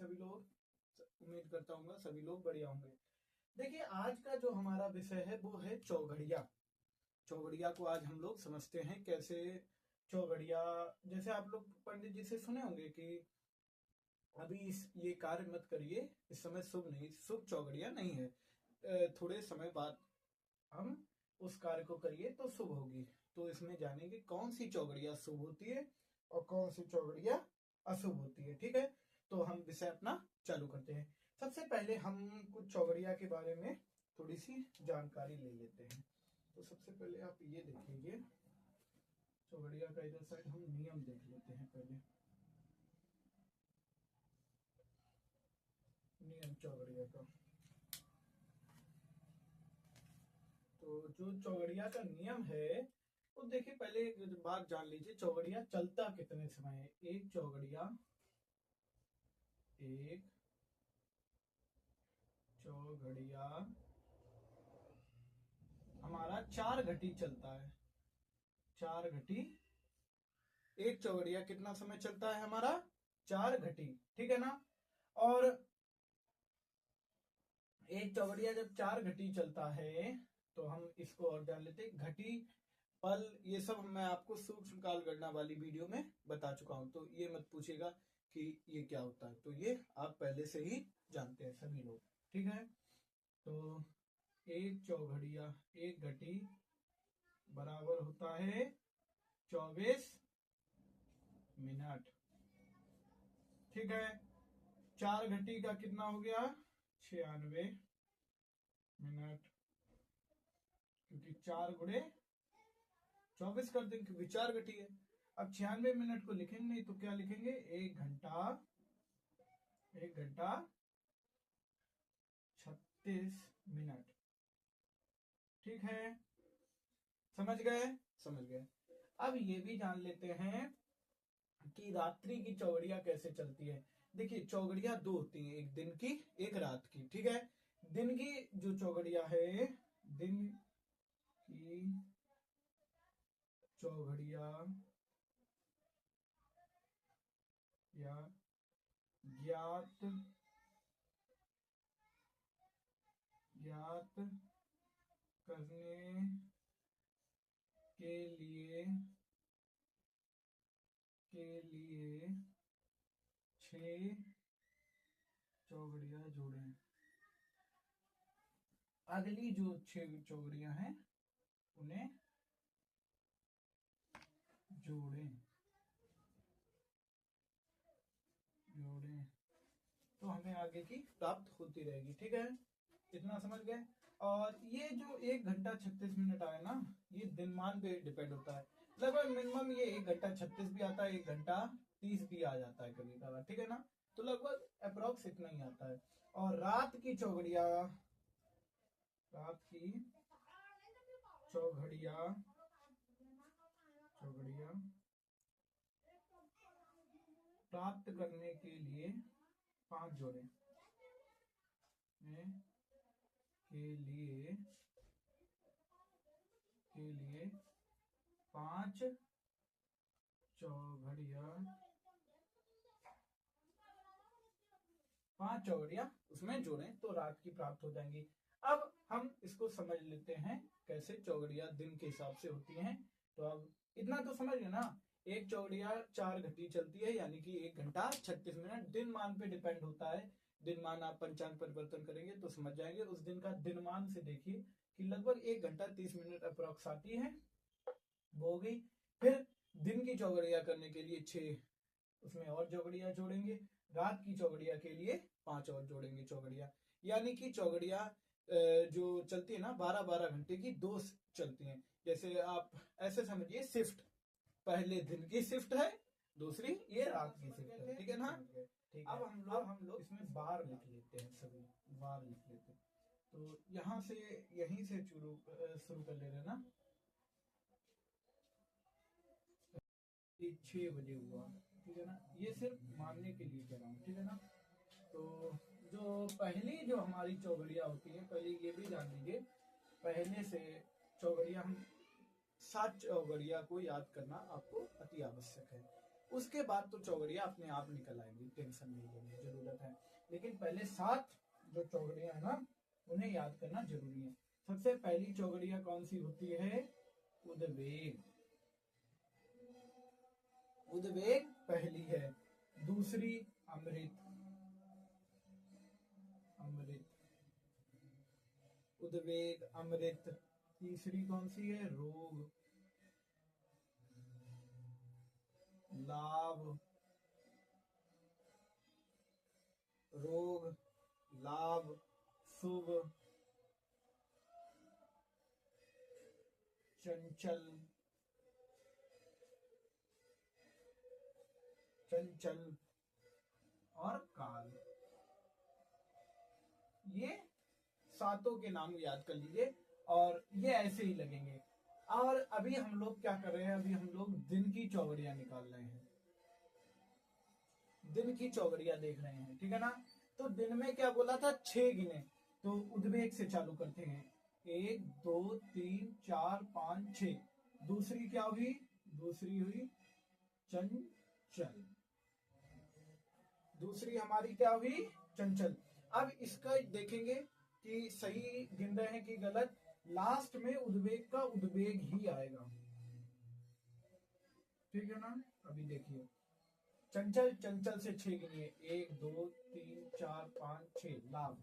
सभी लोग? उम्मीद करता हूँ सभी लोग बढ़िया होंगे। देखिए, आज का जो हमारा विषय है वो है चौघड़िया। चौघड़िया को आज हम लोग समझते हैं कैसे चौघड़िया। जैसे आप लोग पंडित जी से सुने होंगे कि अभी ये कार्य मत करिए, इस समय शुभ नहीं, शुभ चौघड़िया नहीं है, थोड़े समय बाद हम उस कार्य को करिए तो शुभ होगी। तो इसमें जानेंगे कौन सी चौघड़िया शुभ होती है और कौन सी चौघड़िया अशुभ होती है। ठीक है, तो हम विषय अपना चालू करते हैं। सबसे पहले हम कुछ चौघड़िया के बारे में थोड़ी सी जानकारी ले लेते हैं। तो सबसे पहले आप ये देख लीजिए, चौघड़िया का इधर साइड हम नियम देख लेते हैं। पहले नियम चौघड़िया का, तो जो चौघड़िया का नियम है वो देखिए, पहले एक बात जान लीजिए, चौघड़िया चलता कितने समय है। एक चौघड़िया हमारा 4 घटी चलता है। 4 घटी, एक चौघड़िया कितना समय चलता है हमारा? 4 घटी, ठीक है ना। और एक चौघड़िया जब 4 घटी चलता है तो हम इसको और जान लेते हैं। घटी, पल, ये सब मैं आपको सूक्ष्म काल गणना वाली वीडियो में बता चुका हूं, तो ये मत पूछेगा कि ये क्या होता है, तो ये आप पहले से ही जानते हैं सभी लोग। ठीक है, तो एक चौघड़िया, एक घटी बराबर होता है 24 मिनट। ठीक है, 4 घटी का कितना हो गया? 96 मिनट, क्योंकि 4 गुणे 24 कर देंगे, क्योंकि 4 घटी है। अब 96 मिनट को लिखेंगे नहीं तो क्या लिखेंगे? 1 घंटा 36 मिनट। ठीक है, समझ गए? समझ गए। अब ये भी जान लेते हैं कि रात्रि की चौघड़िया कैसे चलती है। देखिए, चौघड़िया 2 होती है, एक दिन की एक रात की। ठीक है, दिन की जो चौघड़िया है, दिन की चौघड़िया या ज्ञात करने के लिए 6 चौघड़िया जोड़ें। अगली जो 6 चौघड़िया हैं उन्हें जोड़ें तो हमें आगे की प्राप्त होती रहेगी। ठीक है, इतना समझ गए। और ये जो 1 घंटा 36 मिनट आए ना, ये दिनमान पे डिपेंड होता है। लगभग मिनिमम ये 1 घंटा 36 भी आता है, 1 घंटा 30 भी आ जाता है कभी कभार। ठीक है ना, तो लगभग अप्रोक्स इतना ही आता है। और रात की चौघड़िया प्राप्त करने के लिए 5 जोड़े के लिए 5 चौघड़िया उसमें जोड़ें तो रात की प्राप्त हो जाएंगी। अब हम इसको समझ लेते हैं कैसे चौघड़िया दिन के हिसाब से होती हैं। तो अब इतना तो समझ गए ना, एक चौघड़िया 4 घंटी चलती है, यानी कि 1 घंटा 36 मिनट। दिन मान पे डिपेंड होता है, दिन मान आप पंचांग परिवर्तन करेंगे तो समझ जाएंगे। उस दिन का दिन मान से देखिए कि लगभग 1 घंटा 30 मिनट अप्रोक्स आती है, वो हो गई। फिर दिन की चौघड़िया करने के लिए 6 उसमें और चौघड़िया जोड़ेंगे, रात की चौघड़िया के लिए 5 और जोड़ेंगे चौघड़िया, यानी कि चौघड़िया जो चलती है ना 12-12 घंटे की 2 चलती हैं। जैसे आप ऐसे समझिए, शिफ्ट, पहले दिन की शिफ्ट है, दूसरी ये रात की शिफ्ट है। ठीक है ना। ठीक है, अब हम लोग इसमें बार लिख लेते हैं, सभी बार लिख लेते हैं। तो यहां से यहीं से शुरू कर ले रहे ना, 6 बजे हुआ। ठीक है ना, ये सिर्फ मानने के लिए कह रहा हूँ। ठीक है ना, तो जो पहली जो हमारी चौघड़िया होती है, पहले ये भी जान लीजिए, पहले से चौघड़िया हम 7 चौघड़िया को याद करना आपको अति आवश्यक है। उसके बाद तो चौगड़िया अपने आप निकल आएंगी, टेंशन नहीं लेने की जरूरत है। लेकिन पहले 7 जो चौगड़िया है ना उन्हें याद करना जरूरी है। सबसे पहली चौगड़िया कौन सी होती है? उद्वेग। उद्वेग पहली है। दूसरी अमृत। अमृत, उद्वेग, अमृत। तीसरी कौन सी है? रोग, लाभ। रोग, लाभ, शुभ, चंचल। चंचल और काल। ये सातों के नाम याद कर लीजिए और ये ऐसे ही लगेंगे। और अभी हम लोग क्या कर रहे हैं? अभी हम लोग दिन की चौगड़ियां निकाल रहे हैं, दिन की चौगड़ियां देख रहे हैं, ठीक है ना। तो दिन में क्या बोला था? 6 गिने। तो उद्वेग से चालू करते हैं। 1 2 3 4 5 6। दूसरी क्या हुई? दूसरी हुई चंचल। दूसरी हमारी क्या हुई? चंचल। अब इसका देखेंगे कि सही गिन रहे हैं कि गलत। लास्ट में उद्वेग का उद्वेग ही आएगा, ठीक है ना। अभी देखिए, चंचल, चंचल से 6 गिनिए। 1 2 3 4 5 6। लाभ,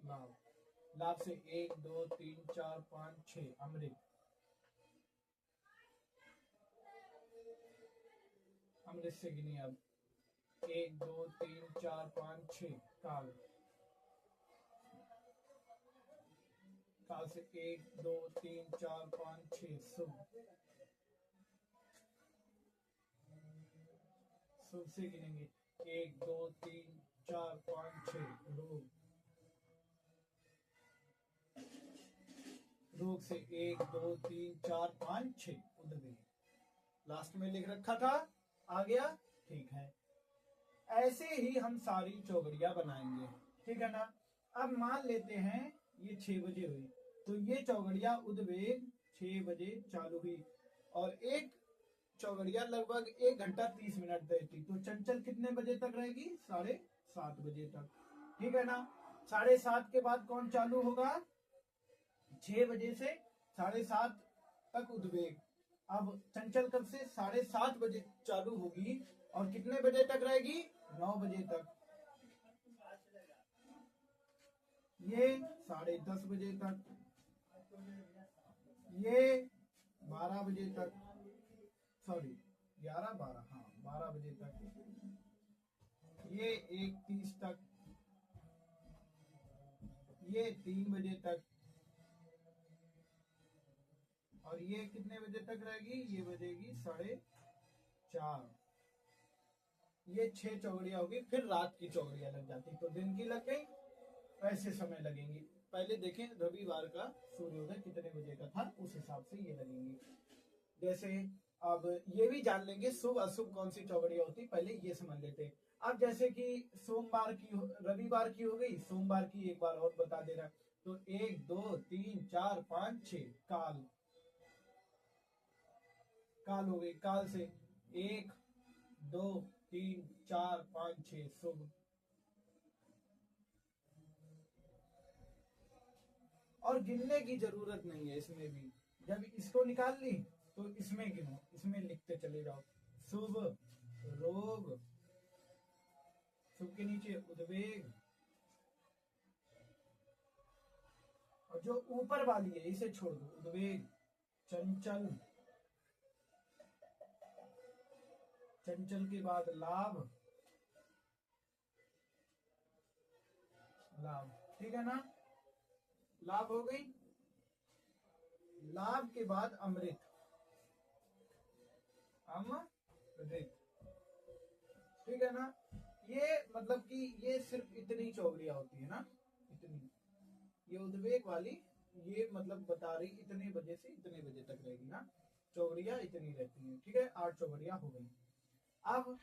लाभ, लाभ से 1 2 3 4 5 6। अमृत, अमृत से गिनिए अब। 1 2 3 4 5 6। काल, काल से 1 2 3 4 5 6। शुभ, शुभ से गिनेंगे। 1 2 3 4 5 6। रोग, रोग से 1 2 3 4 5 6। उद्वेग लास्ट में लिख रखा था, आ गया, ठीक है। ऐसे ही हम सारी चौगड़ियां बनाएंगे, ठीक है ना। अब मान लेते हैं ये 6 बजे हुई, तो ये चौगड़िया उद्वेग 6 बजे चालू हुई और एक चौगड़िया लगभग 1 घंटा 30 मिनट रहती, तो चंचल कितने बजे तक रहेगी? 7:30 बजे तक, ठीक है ना। 7:30 के बाद कौन चालू होगा? 6 बजे से 7:30 तक उद्वेग। अब चंचल कब से? 7:30 बजे चालू होगी और कितने बजे तक रहेगी? 9 बजे तक। ये 10:30 बजे तक, ये 12 बजे तक, सॉरी 11 12, हाँ 12 बजे तक, ये 1:30 तक, ये 3 बजे तक, और ये कितने बजे तक रहेगी? ये बजेगी 4:30। ये 6 चौगड़िया होगी। फिर रात की चौगड़िया लग जाती, तो दिन की लग गई, ऐसे समय लगेंगे। पहले देखें रविवार का सूर्योदय कितने बजे का था, उस हिसाब से ये लगेंगे। जैसे अब ये भी जान लेंगे शुभ अशुभ कौन सी चौगड़िया होती, पहले ये समझ लेते। अब जैसे कि सोमवार की, रविवार की हो गई, सोमवार की एक बार और बता दे रहा। तो 1 2 3 4 5 6। काल, काल हो गई। काल से 1 2 3 4 5 6। शुभ, और गिनने की जरूरत नहीं है इसमें भी। जब इसको निकाल ली तो इसमें गिनो, इसमें लिखते चले जाओ। शुभ, रोग, शुभ के नीचे उद्वेग, और जो ऊपर वाली है इसे छोड़ दो, उद्वेग, चंचल, चंचल के बाद लाभ, लाभ, ठीक है ना। लाभ हो गई। लाभ के बाद अमृत, अमृत, ठीक है ना। ये मतलब कि ये सिर्फ इतनी चौगड़िया होती है ना, इतनी। ये उद्वेग वाली ये मतलब बता रही इतने बजे से इतने बजे तक रहेगी ना, चौगड़िया इतनी रहती है, ठीक है। 8 चौगड़िया हो गई। अब